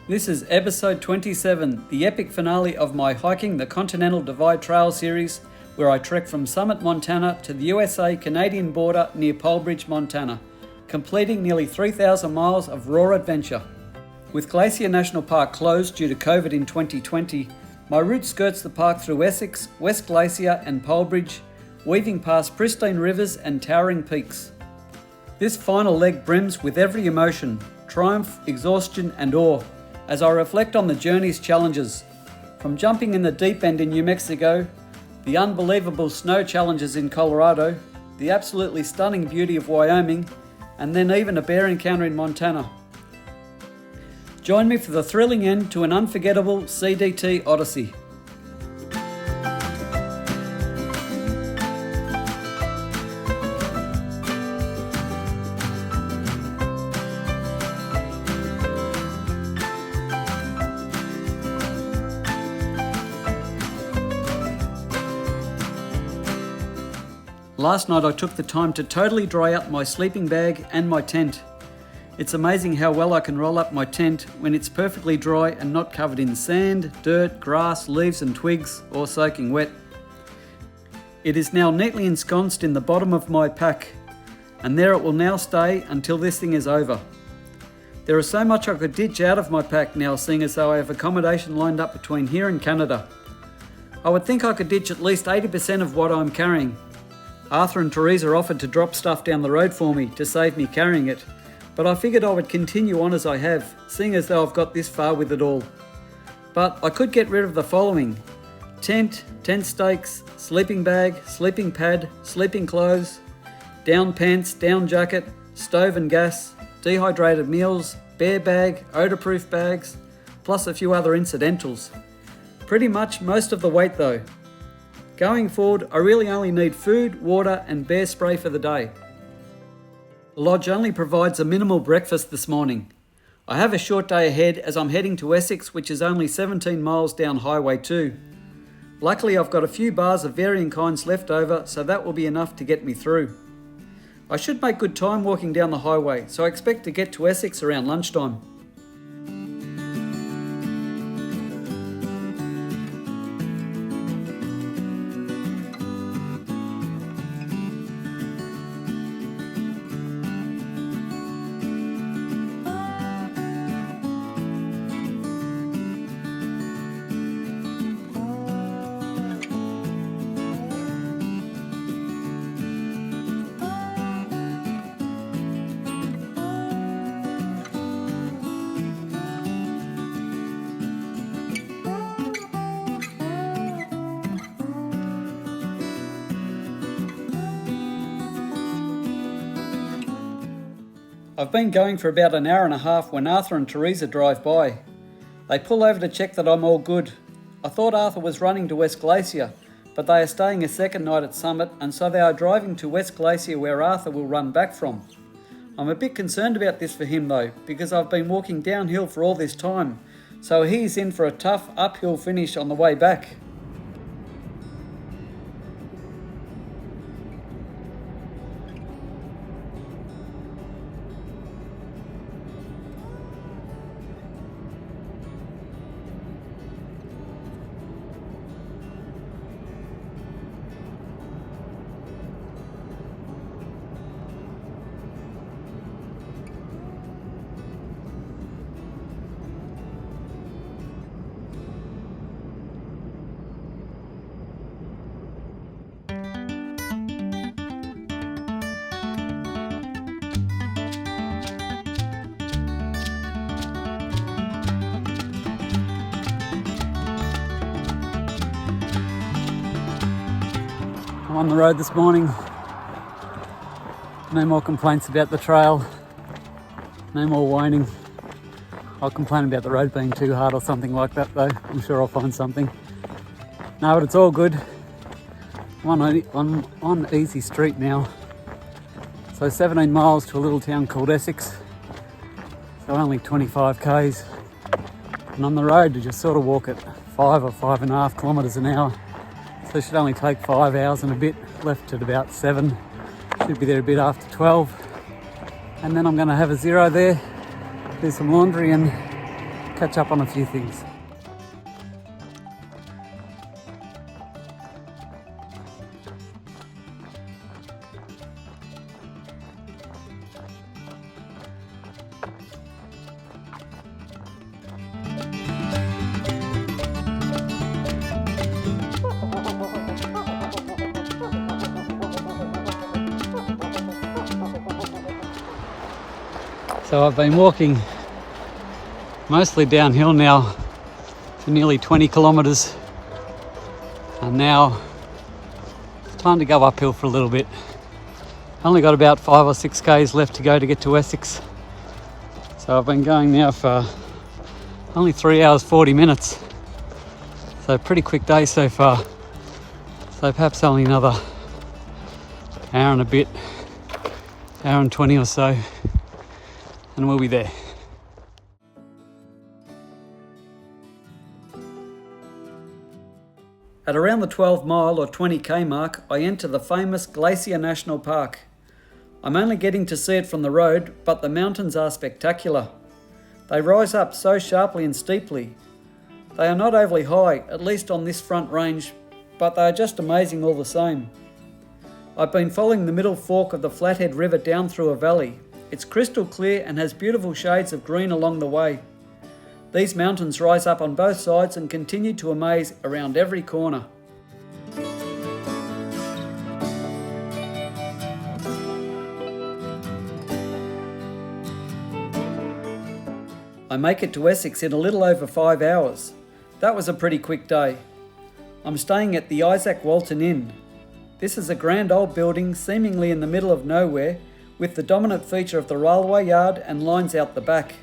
This is episode 27, the epic finale of my Hiking the Continental Divide Trail series, where I trek from Summit, Montana to the USA-Canadian border near Polebridge, Montana, completing nearly 3,000 miles of raw adventure. With Glacier National Park closed due to COVID in 2020, my route skirts the park through Essex, West Glacier and Polebridge, weaving past pristine rivers and towering peaks. This final leg brims with every emotion, triumph, exhaustion and awe, as I reflect on the journey's challenges. From jumping in the deep end in New Mexico, the unbelievable snow challenges in Colorado, the absolutely stunning beauty of Wyoming, and then even a bear encounter in Montana. Join me for the thrilling end to an unforgettable CDT odyssey. Last night I took the time to totally dry out my sleeping bag and my tent. It's amazing how well I can roll up my tent when it's perfectly dry and not covered in sand, dirt, grass, leaves and twigs, or soaking wet. It is now neatly ensconced in the bottom of my pack, and there it will now stay until this thing is over. There is so much I could ditch out of my pack now, seeing as though I have accommodation lined up between here and Canada. I would think I could ditch at least 80% of what I'm carrying. Arthur and Teresa offered to drop stuff down the road for me to save me carrying it, but I figured I would continue on as I have, seeing as though I've got this far with it all. But I could get rid of the following: tent, tent stakes, sleeping bag, sleeping pad, sleeping clothes, down pants, down jacket, stove and gas, dehydrated meals, bear bag, odour-proof bags, plus a few other incidentals. Pretty much most of the weight though. Going forward, I really only need food, water and bear spray for the day. The lodge only provides a minimal breakfast this morning. I have a short day ahead as I'm heading to Essex, which is only 17 miles down Highway 2. Luckily I've got a few bars of varying kinds left over, so that will be enough to get me through. I should make good time walking down the highway, so I expect to get to Essex around lunchtime. I've been going for about an hour and a half when Arthur and Teresa drive by. They pull over to check that I'm all good. I thought Arthur was running to West Glacier, but they are staying a second night at Summit, and so they are driving to West Glacier where Arthur will run back from. I'm a bit concerned about this for him though, because I've been walking downhill for all this time, so he's in for a tough uphill finish on the way back. I'm on the road this morning. No more complaints about the trail. No more whining. I'll complain about the road being too hard or something like that though. I'm sure I'll find something. No, but it's all good. I'm on easy street now. So 17 miles to a little town called Essex. So only 25 k's. And on the road to just sort of walk at 5 or 5.5 kilometres an hour. So it should only take 5 hours and a bit, left at about 7. Should be there a bit after 12. And then I'm going to have a zero there, do some laundry and catch up on a few things. So I've been walking mostly downhill now for nearly 20 kilometres, and now it's time to go uphill for a little bit. Only got about 5 or 6 k's left to go to get to Essex. So I've been going now for only 3 hours 40 minutes. So pretty quick day so far. So perhaps only another hour and a bit, hour and 20 or so, and we'll be there. At around the 12 mile or 20k mark, I enter the famous Glacier National Park. I'm only getting to see it from the road, but the mountains are spectacular. They rise up so sharply and steeply. They are not overly high, at least on this front range, but they are just amazing all the same. I've been following the middle fork of the Flathead River down through a valley. It's crystal clear and has beautiful shades of green along the way. These mountains rise up on both sides and continue to amaze around every corner. I make it to Essex in a little over 5 hours. That was a pretty quick day. I'm staying at the Isaac Walton Inn. This is a grand old building seemingly in the middle of nowhere, with the dominant feature of the railway yard and lines out the back.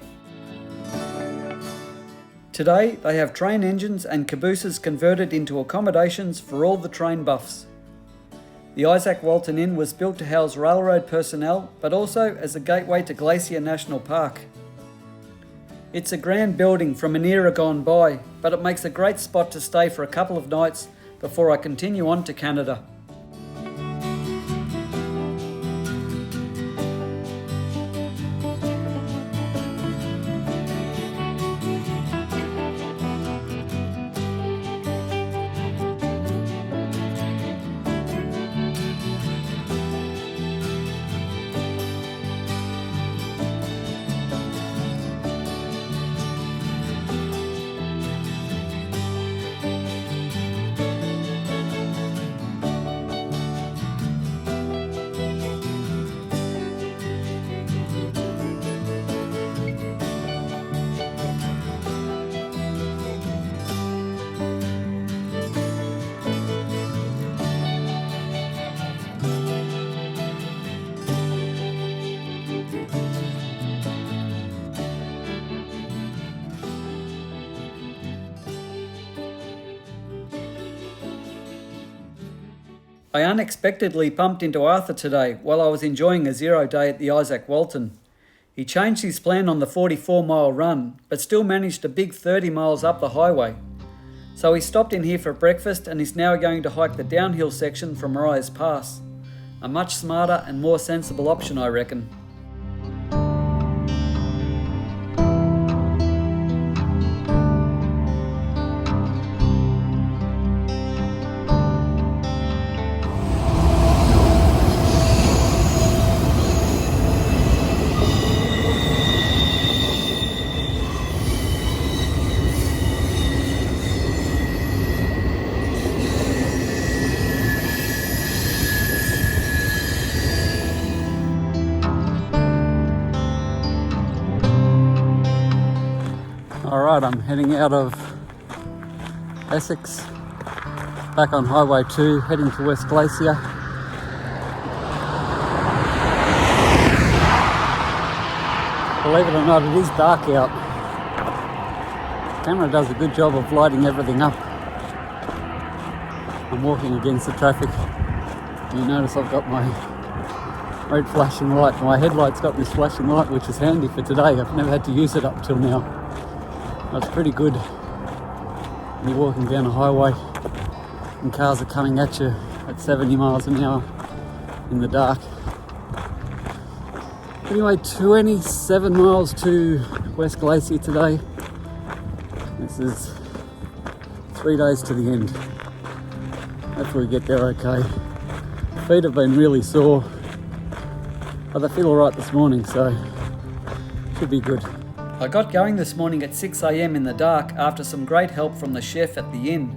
Today they have train engines and cabooses converted into accommodations for all the train buffs. The Isaac Walton Inn was built to house railroad personnel, but also as a gateway to Glacier National Park. It's a grand building from an era gone by, but it makes a great spot to stay for a couple of nights before I continue on to Canada. I unexpectedly bumped into Arthur today while I was enjoying a 0 day at the Isaac Walton. He changed his plan on the 44-mile run, but still managed a big 30 miles up the highway. So he stopped in here for breakfast and is now going to hike the downhill section from Mariah's Pass. A much smarter and more sensible option, I reckon. Alright, I'm heading out of Essex, back on Highway 2, heading to West Glacier. Believe it or not, it is dark out. The camera does a good job of lighting everything up. I'm walking against the traffic. You notice I've got my red flashing light. My headlight's got this flashing light, which is handy for today. I've never had to use it up till now. That's pretty good when you're walking down a highway and cars are coming at you at 70 miles an hour in the dark. Anyway, 27 miles to West Glacier today. This is 3 days to the end. Hopefully we get there okay. Feet have been really sore, but they feel alright this morning, so should be good. I got going this morning at 6 AM in the dark after some great help from the chef at the inn.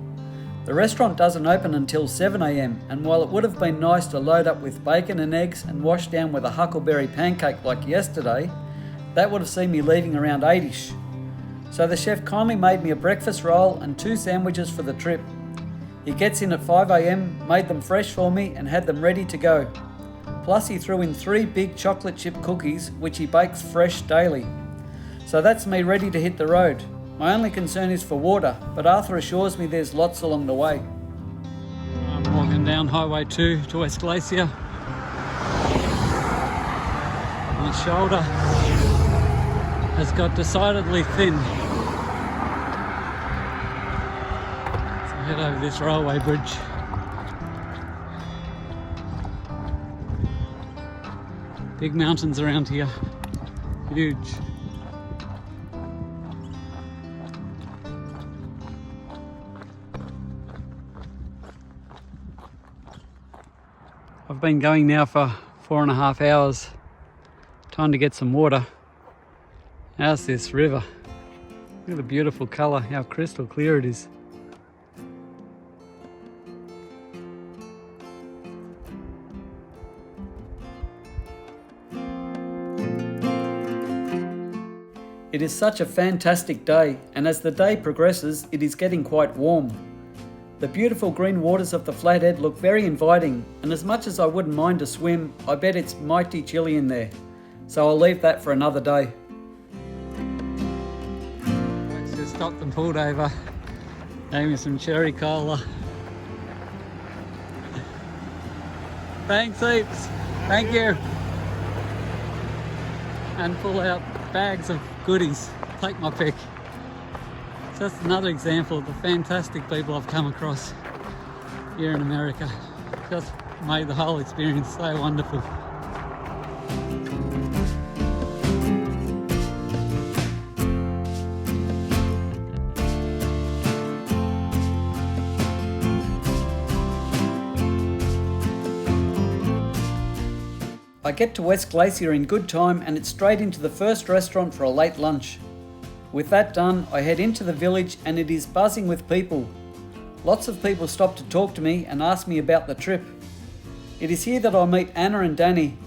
The restaurant doesn't open until 7 AM, and while it would have been nice to load up with bacon and eggs and wash down with a huckleberry pancake like yesterday, that would have seen me leaving around 8ish. So the chef kindly made me a breakfast roll and 2 sandwiches for the trip. He gets in at 5 AM, made them fresh for me and had them ready to go. Plus he threw in 3 big chocolate chip cookies which he bakes fresh daily. So that's me ready to hit the road. My only concern is for water, but Arthur assures me there's lots along the way. I'm walking down Highway 2 to West Glacier. My shoulder has got decidedly thin. So I head over this railway bridge. Big mountains around here, huge. I've been going now for 4.5 hours. Time to get some water. How's this river? Look at the beautiful colour, how crystal clear it is. It is such a fantastic day, and as the day progresses, it is getting quite warm. The beautiful green waters of the Flathead look very inviting, and as much as I wouldn't mind a swim, I bet it's mighty chilly in there. So I'll leave that for another day. Let's just stopped and pulled over. Gave me some cherry cola. Thanks heaps. Thank you. And pull out bags of goodies. Take my pick. So that's another example of the fantastic people I've come across here in America. Just made the whole experience so wonderful. I get to West Glacier in good time and it's straight into the first restaurant for a late lunch. With that done, I head into the village and it is buzzing with people. Lots of people stop to talk to me and ask me about the trip. It is here that I meet Anna and Danny.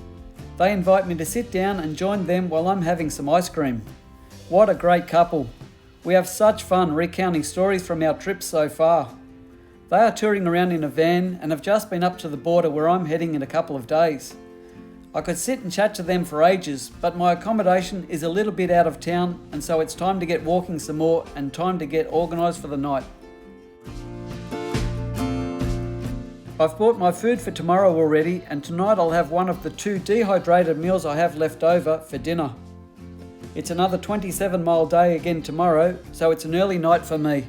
They invite me to sit down and join them while I'm having some ice cream. What a great couple. We have such fun recounting stories from our trips so far. They are touring around in a van and have just been up to the border where I'm heading in a couple of days. I could sit and chat to them for ages, but my accommodation is a little bit out of town, and so it's time to get walking some more and time to get organised for the night. I've bought my food for tomorrow already, and tonight I'll have one of the 2 dehydrated meals I have left over for dinner. It's another 27-mile day again tomorrow, so it's an early night for me.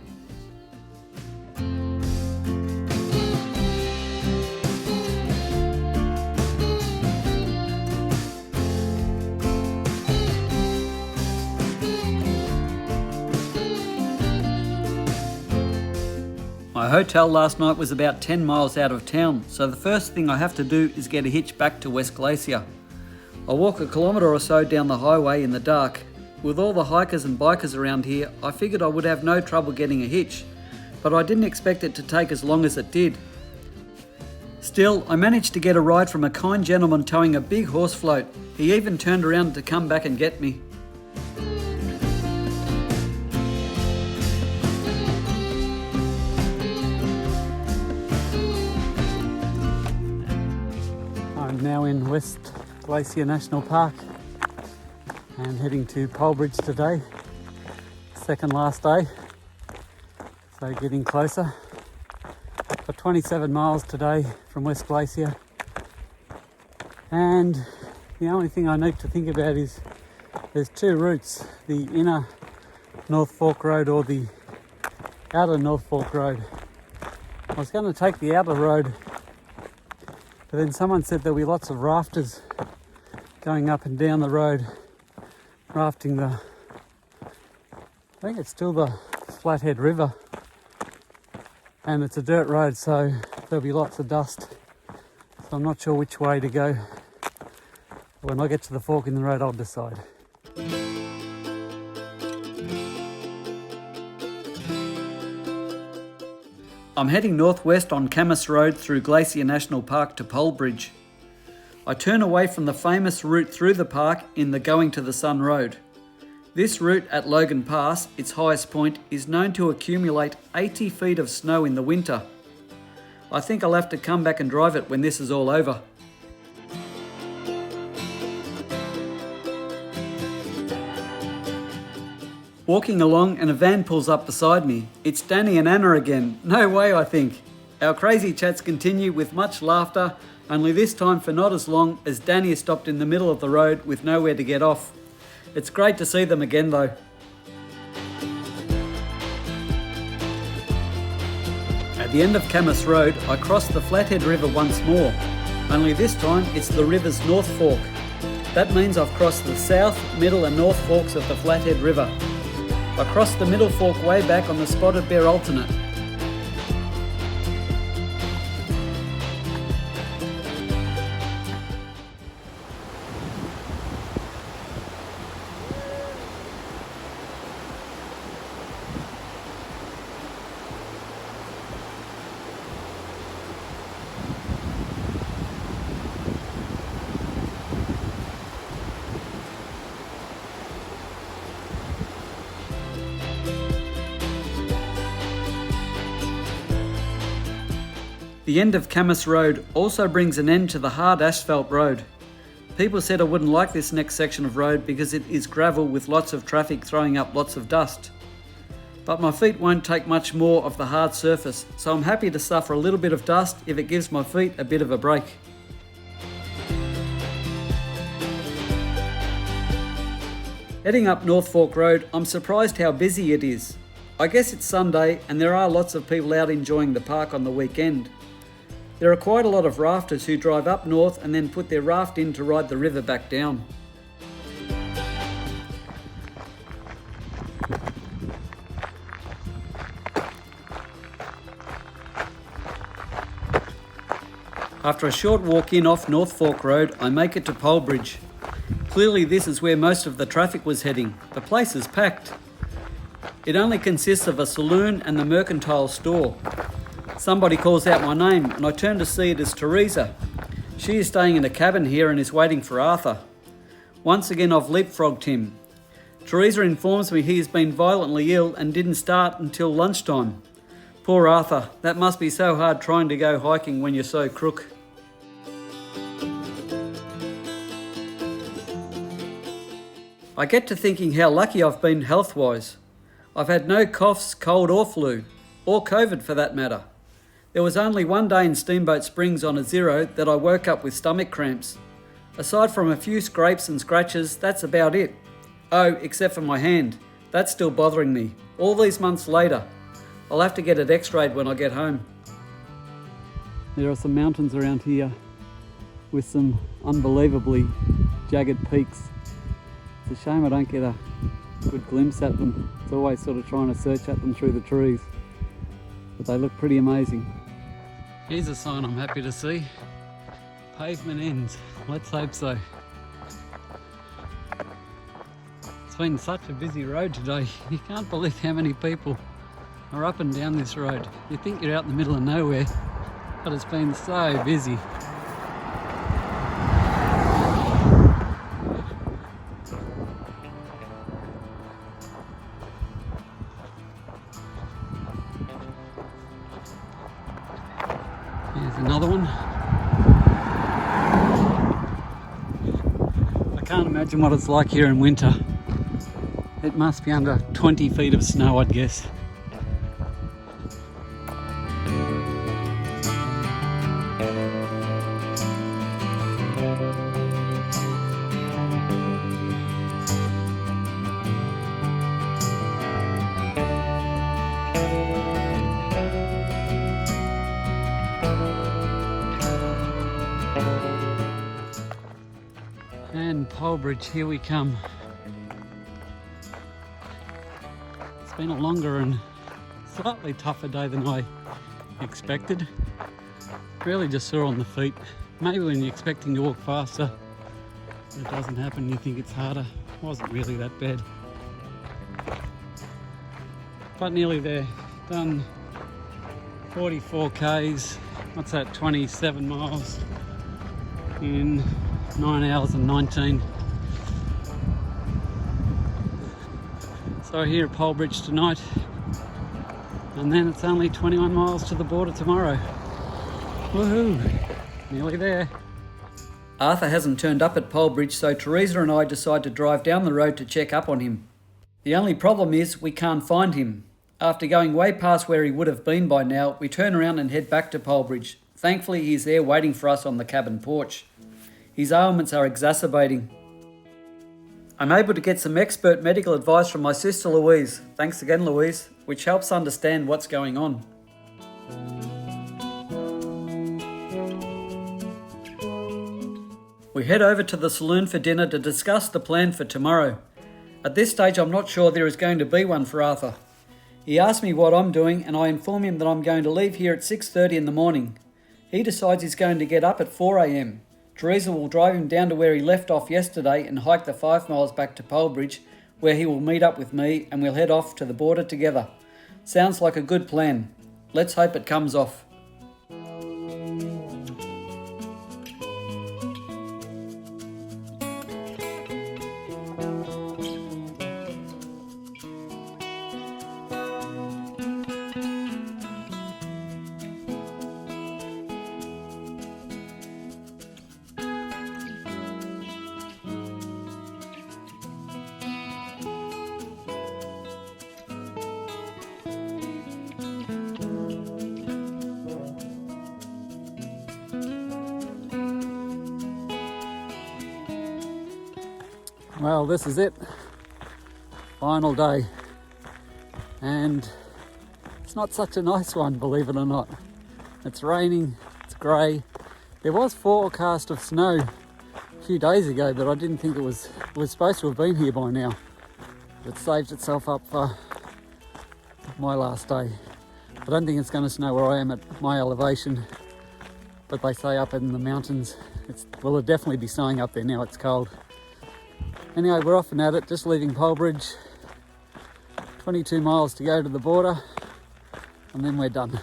My hotel last night was about 10 miles out of town, so the first thing I have to do is get a hitch back to West Glacier. I'll walk a kilometre or so down the highway in the dark. With all the hikers and bikers around here, I figured I would have no trouble getting a hitch, but I didn't expect it to take as long as it did. Still, I managed to get a ride from a kind gentleman towing a big horse float. He even turned around to come back and get me. I'm now in West Glacier National Park and heading to Polebridge today. Second last day, so getting closer. Got 27 miles today from West Glacier, and the only thing I need to think about is there's 2 routes, the inner North Fork Road or the outer North Fork Road. I was going to take the outer road, but then someone said there'll be lots of rafters going up and down the road, rafting I think it's still the Flathead River, and it's a dirt road, so there'll be lots of dust. So I'm not sure which way to go. When I get to the fork in the road, I'll decide. I'm heading northwest on Camas Road through Glacier National Park to Polebridge. I turn away from the famous route through the park in the Going to the Sun Road. This route at Logan Pass, its highest point, is known to accumulate 80 feet of snow in the winter. I think I'll have to come back and drive it when this is all over. Walking along and a van pulls up beside me. It's Danny and Anna again. No way, I think. Our crazy chats continue with much laughter, only this time for not as long, as Danny is stopped in the middle of the road with nowhere to get off. It's great to see them again though. At the end of Camas Road, I cross the Flathead River once more, only this time it's the river's North Fork. That means I've crossed the south, middle and north forks of the Flathead River. I crossed the middle fork way back on the Spotted Bear alternate. The end of Camas Road also brings an end to the hard asphalt road. People said I wouldn't like this next section of road because it is gravel with lots of traffic throwing up lots of dust. But my feet won't take much more of the hard surface, so I'm happy to suffer a little bit of dust if it gives my feet a bit of a break. Heading up North Fork Road, I'm surprised how busy it is. I guess it's Sunday and there are lots of people out enjoying the park on the weekend. There are quite a lot of rafters who drive up north and then put their raft in to ride the river back down. After a short walk in off North Fork Road, I make it to Polebridge. Clearly this is where most of the traffic was heading. The place is packed. It only consists of a saloon and the mercantile store. Somebody calls out my name and I turn to see it as Teresa. She is staying in a cabin here and is waiting for Arthur. Once again I've leapfrogged him. Teresa informs me he has been violently ill and didn't start until lunchtime. Poor Arthur, that must be so hard trying to go hiking when you're so crook. I get to thinking how lucky I've been health-wise. I've had no coughs, cold or flu, or COVID for that matter. There was only one day in Steamboat Springs on a 0 that I woke up with stomach cramps. Aside from a few scrapes and scratches, that's about it. Oh, except for my hand. That's still bothering me. All these months later. I'll have to get it x-rayed when I get home. There are some mountains around here with some unbelievably jagged peaks. It's a shame I don't get a good glimpse at them. It's always sort of trying to search at them through the trees. But they look pretty amazing. Here's a sign I'm happy to see. Pavement ends. Let's hope so. It's been such a busy road today. You can't believe how many people are up and down this road. You think you're out in the middle of nowhere, but it's been so busy. Here's another one. I can't imagine what it's like here in winter. It must be under 20 feet of snow, I'd guess. And Polebridge, here we come. It's been a longer and Slightly tougher day than I expected. Really just sore on the feet. Maybe when you're expecting to walk faster, it doesn't happen, you think it's harder. Wasn't really that bad. But nearly there. Done 44 Ks. What's that, 27 miles in 9 hours and 19. So here at Polebridge tonight, and then it's only 21 miles to the border tomorrow. Woohoo! Nearly there. Arthur hasn't turned up at Polebridge, so Teresa and I decide to drive down the road to check up on him. The only problem is we can't find him. After going way past where he would have been by now, we turn around and head back to Polebridge. Thankfully, he's there waiting for us on the cabin porch. His ailments are exacerbating. I'm able to get some expert medical advice from my sister Louise, thanks again Louise, which helps understand what's going on. We head over to the saloon for dinner to discuss the plan for tomorrow. At this stage I'm not sure there is going to be one for Arthur. He asks me what I'm doing and I inform him that I'm going to leave here at 6:30 in the morning. He decides he's going to get up at 4 a.m. Teresa will drive him down to where he left off yesterday and hike the 5 miles back to Polebridge, where he will meet up with me and we'll head off to the border together. Sounds like a good plan. Let's hope it comes off. Well, this is it. Final day. And it's not such a nice one, believe it or not. It's raining, it's grey. There was forecast of snow a few days ago, but I didn't think it was supposed to have been here by now. It saved itself up for my last day. I don't think it's going to snow where I am at my elevation, but they say up in the mountains, it'll definitely be snowing up there now, it's cold. Anyway, we're off and at it, just leaving Polebridge. 22 miles to go to the border, and then we're done.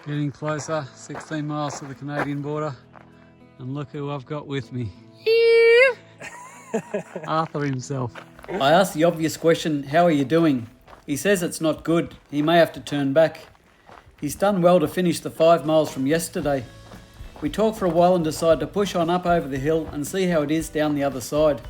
Getting closer, 16 miles to the Canadian border, and look who I've got with me. Arthur himself. I asked the obvious question, how are you doing? He says it's not good, he may have to turn back. He's done well to finish the 5 miles from yesterday. We talk for a while and decide to push on up over the hill and see how it is down the other side.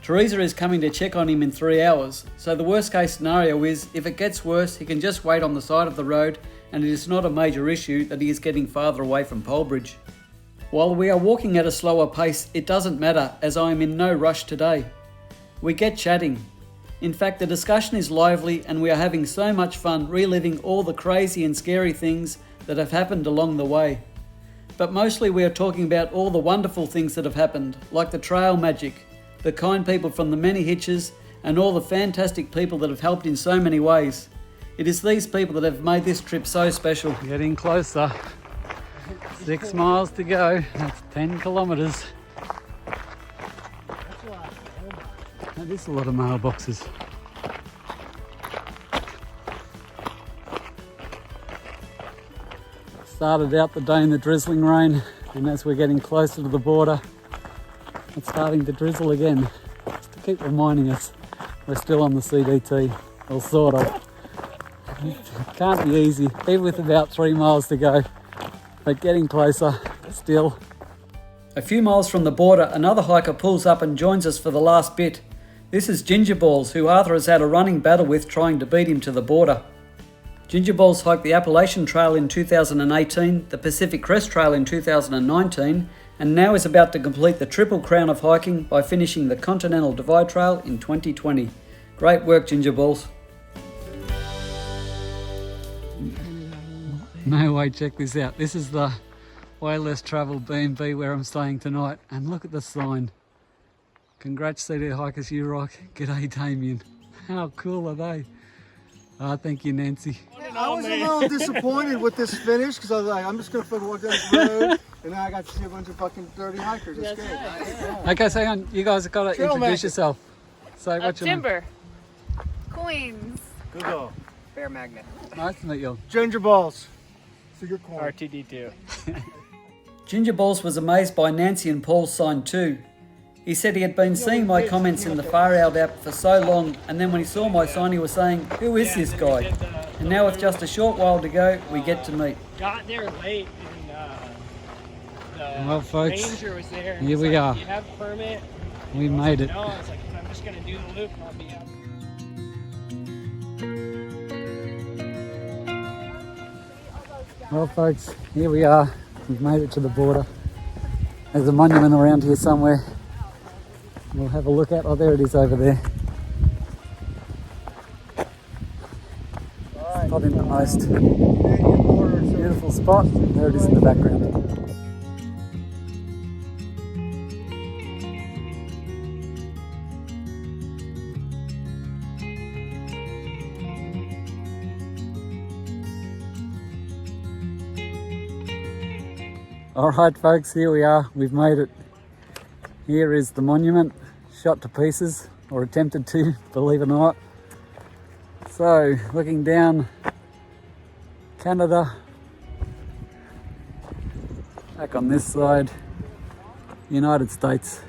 Teresa is coming to check on him in 3 hours, so the worst case scenario is if it gets worse he can just wait on the side of the road and it is not a major issue that he is getting farther away from Polebridge. While we are walking at a slower pace, it doesn't matter as I am in no rush today. We get chatting. In fact, the discussion is lively and we are having so much fun reliving all the crazy and scary things that have happened along the way. But mostly we are talking about all the wonderful things that have happened, like the trail magic, the kind people from the many hitches, and all the fantastic people that have helped in so many ways. It is these people that have made this trip so special. Getting closer. 6 miles to go. That's 10 kilometres. That is a lot of mailboxes. Started out the day in the drizzling rain, and as we're getting closer to the border, it's starting to drizzle again. Just to keep reminding us we're still on the CDT, or sort of. It can't be easy, even with about 3 miles to go, but getting closer still. A few miles from the border, another hiker pulls up and joins us for the last bit. This is Gingerballs, who Arthur has had a running battle with trying to beat him to the border. Gingerballs hiked the Appalachian Trail in 2018, the Pacific Crest Trail in 2019, and now is about to complete the Triple Crown of hiking by finishing the Continental Divide Trail in 2020. Great work, Gingerballs. No way, check this out. This is the way less travelled B&B where I'm staying tonight, and look at the sign. Congrats CDT hikers, you rock. G'day Damien. How cool are they? Thank you, Nancy. I was a little disappointed with this finish because I was like, I'm just gonna fucking walk down this road, and now I got to see a bunch of fucking dirty hikers. It's good. Yeah. Okay, so hang on. You guys have got to introduce yourself. So what's your name? Timber. Coins. Google. Bear magnet. Nice to meet you. Ginger balls. So you're cool. RTD2. Ginger Balls was amazed by Nancy and Paul's sign too. He said he had been seeing my comments in the Far Out app for so long, and then when he saw my sign he was saying, who is this guy? And now with just a short while to go, we get to meet. Got there late and Well folks, ranger was there. here we are. You have a permit? We made it. No, I was like, I'm just going to do the loop and I'll be out. Well folks, here we are. We've made it to the border. There's a monument around here somewhere. We'll have a look at, oh there it is over there. It's not in the most beautiful spot. There it is in the background. Alright folks, here we are, we've made it. Here is the monument, shot to pieces, or attempted to, believe it or not. So, looking down, Canada. Back on this side, United States.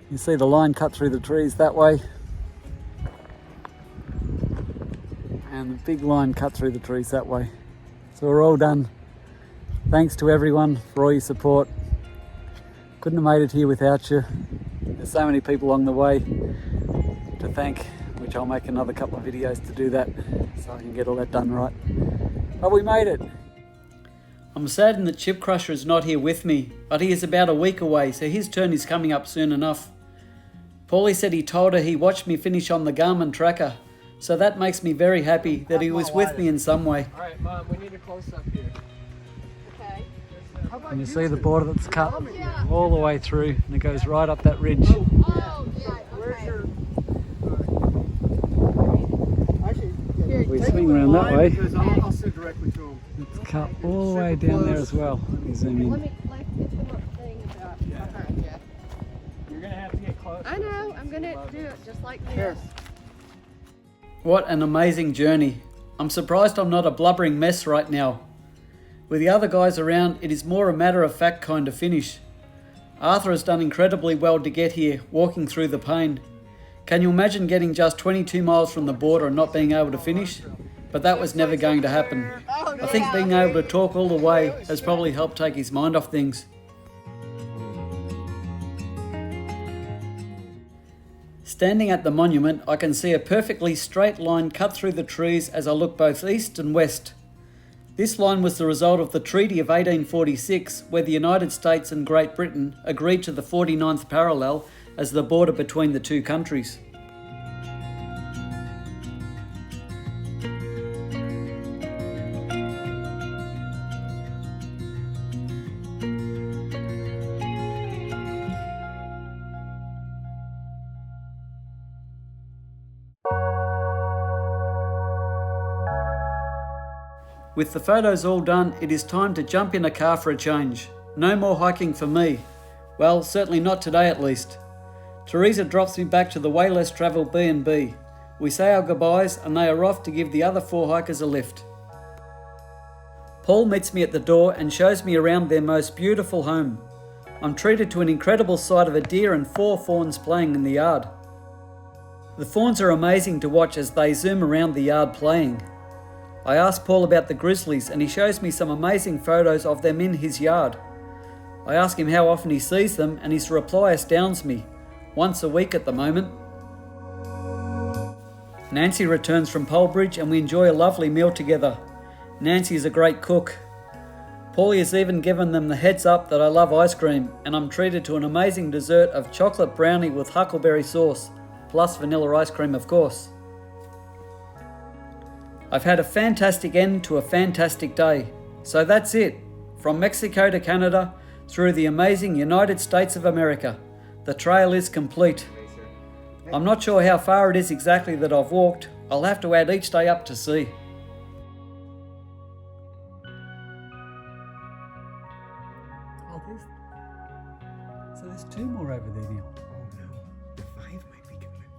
You see the line cut through the trees that way. And the big line cut through the trees that way. So we're all done. Thanks to everyone for all your support. Couldn't have made it here without you. There's so many people along the way to thank, which I'll make another couple of videos to do that so I can get all that done right. But we made it. I'm saddened that Chip Crusher is not here with me, but he is about a week away, so his turn is coming up soon enough. Paulie said he told her he watched me finish on the Garmin tracker, so that makes me very happy that he was with me in some way. Alright, Mom, we need a close-up here. Okay. And you see the border that's cut all the way through, and it goes right up that ridge. Oh, yeah. Where's your... We swing around that way. Because I'll sit directly to him. It's cut all the way down there as well. Let me zoom Let in. me get some thing about behind you. You're going to have to get close. I know. I'm going to do it just like this. What an amazing journey. I'm surprised I'm not a blubbering mess right now. With the other guys around, it is more a matter of fact kind of finish. Arthur has done incredibly well to get here, walking through the pain. Can you imagine getting just 22 miles from the border and not being able to finish? But that was never going to happen. I think being able to talk all the way has probably helped take his mind off things. Standing at the monument, I can see a perfectly straight line cut through the trees as I look both east and west. This line was the result of the Treaty of 1846, where the United States and Great Britain agreed to the 49th parallel as the border between the two countries. With the photos all done, it is time to jump in a car for a change. No more hiking for me. Well, certainly not today at least. Teresa drops me back to the way less travelled B&B. We say our goodbyes and they are off to give the other 4 hikers a lift. Paul meets me at the door and shows me around their most beautiful home. I'm treated to an incredible sight of a deer and 4 fawns playing in the yard. The fawns are amazing to watch as they zoom around the yard playing. I ask Paul about the grizzlies and he shows me some amazing photos of them in his yard. I ask him how often he sees them and his reply astounds me. Once a week at the moment. Nancy returns from Polebridge and we enjoy a lovely meal together. Nancy is a great cook. Paulie has even given them the heads up that I love ice cream and I'm treated to an amazing dessert of chocolate brownie with huckleberry sauce, plus vanilla ice cream of course. I've had a fantastic end to a fantastic day. So that's it. From Mexico to Canada, through the amazing United States of America. The trail is complete. I'm not sure how far it is exactly that I've walked. I'll have to add each day up to see. Oh, there's two more over there now. Oh no, the 5 might be coming.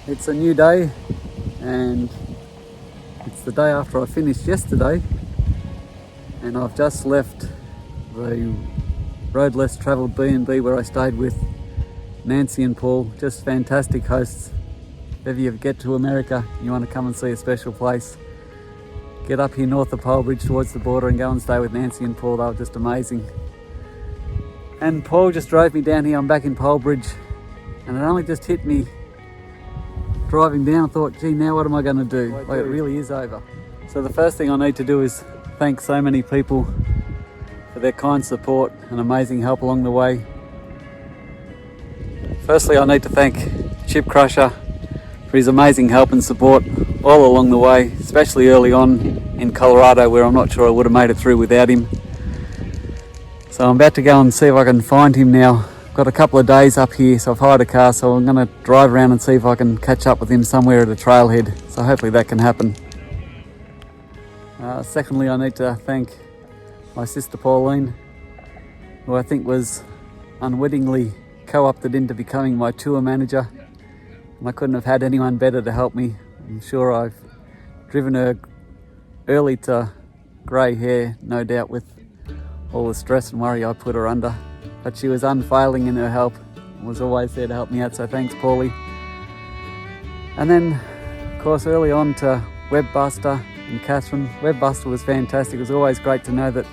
It's a new day, and it's the day after I finished yesterday, and I've just left the road less travelled B&B where I stayed with Nancy and Paul. Just fantastic hosts. If ever you get to America, you want to come and see a special place, get up here north of Polebridge towards the border and go and stay with Nancy and Paul. They were just amazing. And Paul just drove me down here. I'm back in Polebridge, and it only just hit me driving down. I thought, gee, now what am I going to do? Like, it really is over. So the first thing I need to do is thank so many people for their kind support and amazing help along the way. Firstly, I need to thank Chip Crusher for his amazing help and support all along the way, especially early on in Colorado, where I'm not sure I would have made it through without him. So I'm about to go and see if I can find him now. Got a couple of days up here, so I've hired a car, so I'm going to drive around and see if I can catch up with him somewhere at a trailhead. So hopefully that can happen. Secondly, I need to thank my sister Pauline, who I think was unwittingly co-opted into becoming my tour manager. And I couldn't have had anyone better to help me. I'm sure I've driven her early to grey hair, no doubt, with all the stress and worry I put her under. But she was unfailing in her help, was always there to help me out, so thanks, Paulie. And then, of course, early on to Webbuster and Catherine. Webbuster was fantastic. It was always great to know that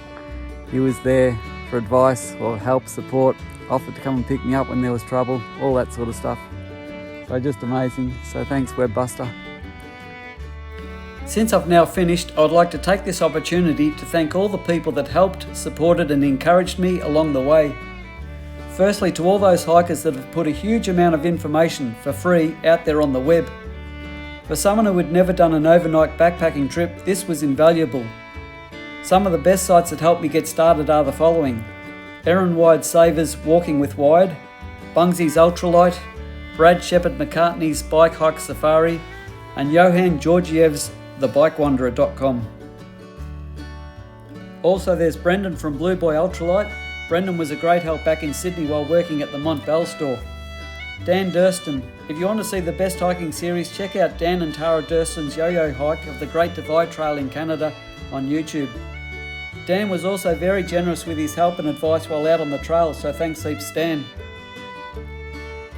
he was there for advice or help, support, offered to come and pick me up when there was trouble, all that sort of stuff. So just amazing. So thanks, Webbuster. Since I've now finished, I'd like to take this opportunity to thank all the people that helped, supported and encouraged me along the way. Firstly, to all those hikers that have put a huge amount of information for free out there on the web. For someone who had never done an overnight backpacking trip, this was invaluable. Some of the best sites that helped me get started are the following: Erin Wide Savers Walking with Wide, Bungsy's Ultralight, Brad Shepherd McCartney's Bike Hike Safari, and Johan Georgiev's thebikewanderer.com. Also, there's Brendan from Blue Boy Ultralight. Brendan was a great help back in Sydney while working at the Montbell store. Dan Durston. If you want to see the best hiking series, check out Dan and Tara Durston's yo-yo hike of the Great Divide Trail in Canada on YouTube. Dan was also very generous with his help and advice while out on the trail, so thanks heaps, Dan.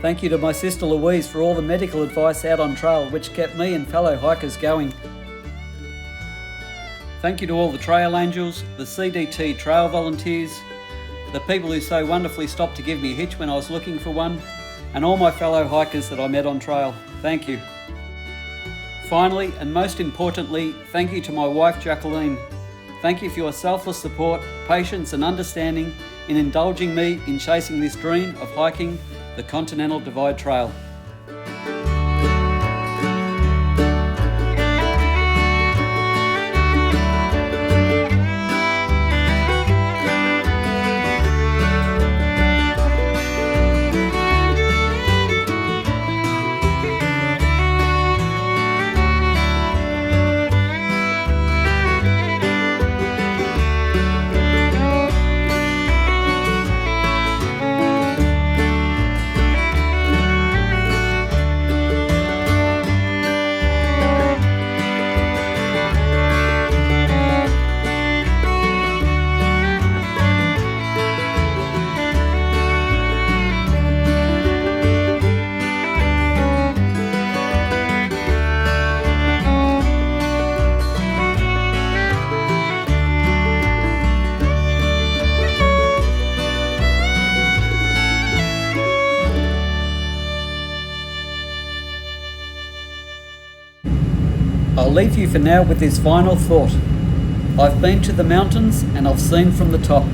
Thank you to my sister Louise for all the medical advice out on trail, which kept me and fellow hikers going. Thank you to all the trail angels, the CDT trail volunteers, the people who so wonderfully stopped to give me a hitch when I was looking for one, and all my fellow hikers that I met on trail. Thank you. Finally, and most importantly, thank you to my wife Jacqueline. Thank you for your selfless support, patience and understanding in indulging me in chasing this dream of hiking the Continental Divide Trail. I'll leave you for now with this final thought. I've been to the mountains and I've seen from the top.